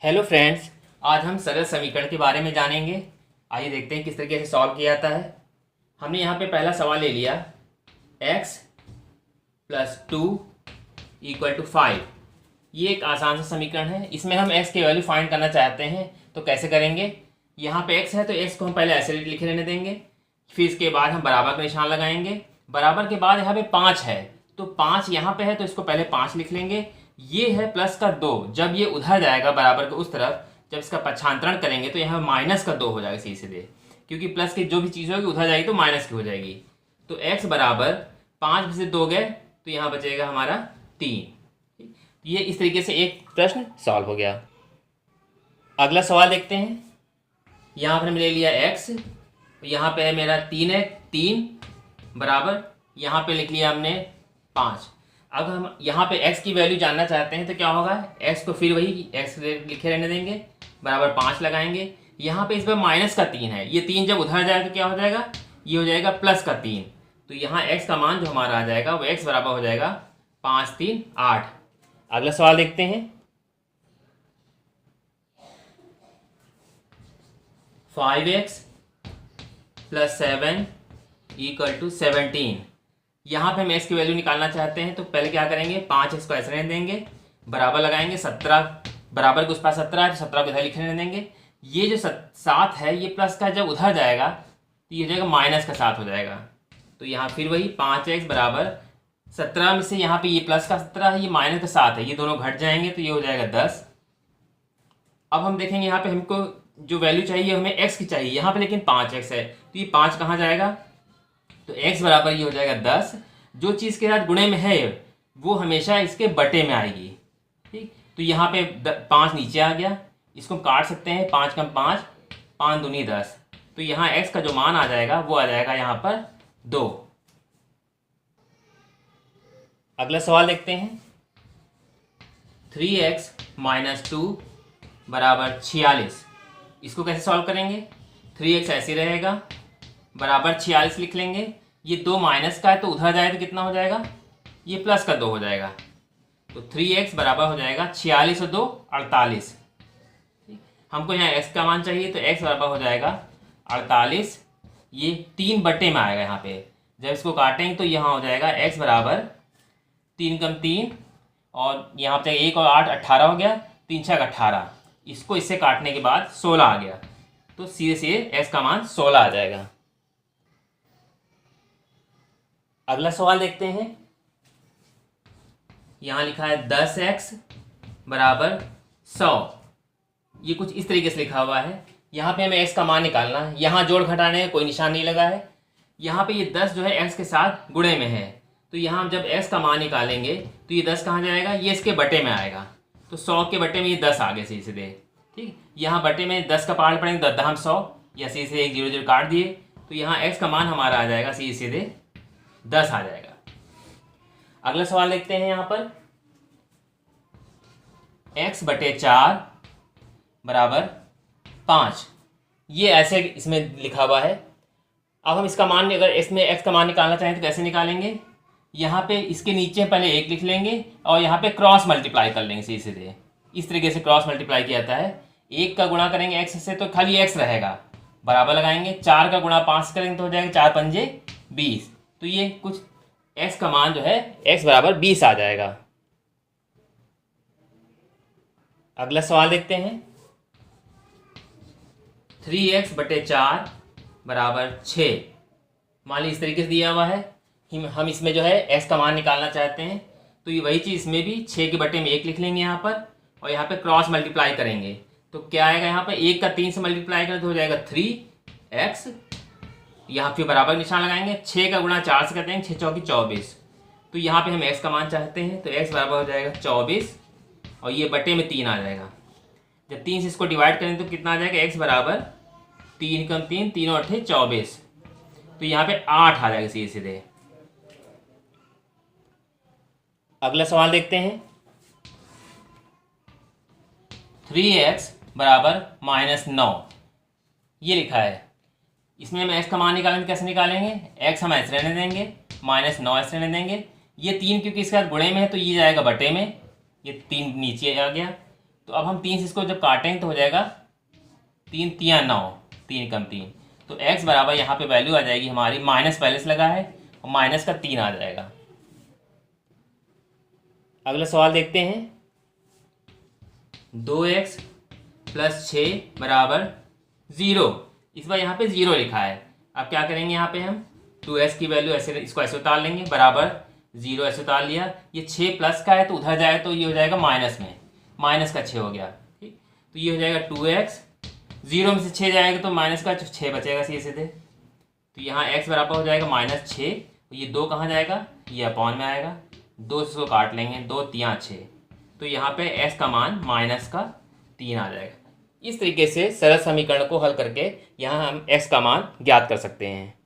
Hello friends. आज हम सरल समीकरण के बारे में जानेंगे। आइए देखते हैं किस तरीके से सॉल्व किया जाता है। हमने यहाँ पे पहला सवाल ले लिया x प्लस 2 इक्वल टू 5। ये एक आसान सा समीकरण है। इसमें हम x की वैल्यू फाइंड करना चाहते हैं तो कैसे करेंगे। यहाँ पे x है तो x को हम पहले ऐसे लिख लेने देंगे, फिर इसके बाद हम बराबर का निशान लगाएंगे। बराबर के बाद यहाँ पे 5 है तो 5 यहाँ पे है तो इसको पहले 5 लिख लेंगे। ये है प्लस का 2, जब ये उधर जाएगा बराबर के उस तरफ, जब इसका पक्षांतरण करेंगे तो यहाँ माइनस का 2 हो जाएगा सीधे, क्योंकि प्लस की जो भी चीज़ होगी उधर जाएगी तो माइनस की हो जाएगी। तो x बराबर 5 में से 2 गए तो यहाँ बचेगा हमारा 3। ये इस तरीके से एक प्रश्न सॉल्व हो गया। अगला सवाल देखते हैं। यहाँ पर हमने ले लिया x, यहाँ पे है मेरा 3 है, 3 बराबर यहाँ पे लिख लिया हमने 5। अब हम यहाँ पे x की वैल्यू जानना चाहते हैं तो क्या होगा, x को फिर वही x लिखे रहने देंगे, बराबर 5 लगाएंगे। यहाँ पे इस पर माइनस का 3 है, ये 3 जब उधर जाए तो क्या हो जाएगा, ये हो जाएगा प्लस का 3। तो यहाँ x का मान जो हमारा आ जाएगा वो x बराबर हो जाएगा 5 3 8। अगला सवाल देखते हैं। 5x plus 7 equal to 17। यहाँ पे हम x की वैल्यू निकालना चाहते हैं तो पहले क्या करेंगे, 5x को ऐसे रहने देंगे, बराबर लगाएंगे 17, बराबर के उस पास 17 है तो 17 को इधर लिख रहने देंगे। ये जो 7 है ये प्लस का जब उधर जाएगा तो ये हो जाएगा माइनस का 7 हो जाएगा। तो यहाँ फिर वही 5x बराबर 17 में से यहाँ पे ये प्लस का 17 है, ये माइनस का 7 है, ये दोनों घट जाएंगे तो ये हो जाएगा 10। अब हम देखेंगे यहाँ पे हमको जो वैल्यू चाहिए हमें x की चाहिए, यहाँ पे लेकिन 5x है तो ये 5 कहाँ जाएगा, तो x बराबर ये हो जाएगा 10। जो चीज़ के साथ गुणे में है वो हमेशा इसके बटे में आएगी। ठीक, तो यहाँ पे 5 नीचे आ गया, इसको काट सकते हैं, 5 कम 5, 5 दूनी 10। तो यहाँ x का जो मान आ जाएगा वो आ जाएगा यहाँ पर 2। अगला सवाल देखते हैं। 3x माइनस 2 बराबर 46। इसको कैसे सॉल्व करेंगे, 3x ऐसे रहेगा, बराबर 46 लिख लेंगे। ये 2 माइनस का है तो उधर जाए तो कितना हो जाएगा, ये प्लस का 2 हो जाएगा। तो 3x बराबर हो जाएगा 46 और 2 48। हमको यहाँ x का मान चाहिए तो x बराबर हो जाएगा 48। ये 3 बटे में आएगा यहाँ पे, जब इसको काटेंगे तो यहाँ हो जाएगा x बराबर 3 कम 3 और यहाँ पे 1 और 8 18 हो गया, 3 6 18। इसको इससे काटने के बाद 16 आ गया, तो सीधे सीधे x का मान 16 आ जाएगा। अगला सवाल देखते हैं। यहाँ लिखा है 10x बराबर 100। ये कुछ इस तरीके से लिखा हुआ है। यहाँ पे हमें x का मान निकालना है, यहाँ जोड़ घटाने का कोई निशान नहीं लगा है। यहाँ पे ये 10 जो है x के साथ गुणे में है, तो यहाँ जब x का मान निकालेंगे तो ये 10 कहाँ जाएगा, ये इसके बटे में आएगा। तो 100 के बटे में ये 10 आ गए सीधे सीधे। ठीक, यहाँ बटे में 10 का पार्ट पड़ेंगे 10 दहम 100, या सीधे से 1 0 0 काट दिए तो यहाँ x का मान हमारा आ जाएगा सीधे सीधे 10 आ जाएगा। अगला सवाल देखते हैं। यहाँ पर x बटे 4 बराबर 5। ये ऐसे इसमें लिखा हुआ है। अब हम इसका मान, अगर इसमें x का मान निकालना चाहें तो कैसे निकालेंगे, यहाँ पे इसके नीचे पहले 1 लिख लेंगे और यहाँ पे क्रॉस मल्टीप्लाई कर लेंगे सीधे सीधे। इस तरीके से क्रॉस मल्टीप्लाई किया जाता है। 1 का गुणा करेंगे x से तो खाली x रहेगा, बराबर लगाएंगे। 4 का गुणा 5 से करेंगे तो हो जाएगा 4 पंजे 20। तो ये कुछ x का मान जो है x बराबर 20 आ जाएगा। अगला सवाल देखते हैं। 3x बटे 4 बराबर 6। मान लीजिए इस तरीके से दिया हुआ है। हम इसमें जो है x का मान निकालना चाहते हैं तो ये वही चीज़ इसमें भी 6 के बटे में 1 लिख लेंगे यहाँ पर, और यहाँ पे क्रॉस मल्टीप्लाई करेंगे तो क्या आएगा, यहाँ पर 1 का 3 से मल्टीप्लाई करें तो हो जाएगा 3x। यहाँ फिर बराबर निशान लगाएंगे, 6 का गुणा 4 से करते हैं, 6 चौकी 24। तो यहाँ पे हम x का मान चाहते हैं तो x बराबर हो जाएगा 24 और ये बटे में 3 आ जाएगा। जब 3 से इसको डिवाइड करें तो कितना आ जाएगा, x बराबर 3 कम 3, 3 और 8 24। तो यहाँ पे 8 आ जाएगा सीधे सीधे। अगला सवाल देखते हैं। 3x बराबर -9 ये लिखा है। इसमें हम x का मान निकालेंगे, कैसे निकालेंगे, x हम ऐसे रहने देंगे, -9 ऐसे रहने देंगे। ये 3 क्योंकि इसके साथ गुणे में है तो ये जाएगा बटे में, ये 3 नीचे आ गया। तो अब हम 3 से इसको जब काटेंगे तो हो जाएगा 3 तियाँ 9, 3 कम 3, तो x बराबर यहाँ पे वैल्यू आ जाएगी हमारी, माइनस पहले से लगा है और माइनस का 3 आ जाएगा। अगला सवाल देखते हैं। 2x प्लस 6 बराबर 0, इस बार यहाँ पे 0 लिखा है। अब क्या करेंगे, यहाँ पे हम 2x की वैल्यू ऐसे, इसको ऐसे उतार लेंगे, बराबर 0 ऐसे उतार लिया। ये 6 प्लस का है तो उधर जाएगा तो ये हो जाएगा माइनस में, माइनस का 6 हो गया। ठीक, तो ये हो जाएगा 2x, 0 में से 6 जाएगा तो माइनस का 6 बचेगा सीधे सीधे। तो यहाँ x बराबर हो जाएगा -6, ये 2 कहाँ जाएगा, ये अपॉन में आएगा, 2 से इसको काट लेंगे, 2 तियाँ 6, तो यहाँ पे s का मान -3 आ जाएगा। इस तरीके से सरल समीकरण को हल करके यहाँ हम x का मान ज्ञात कर सकते हैं।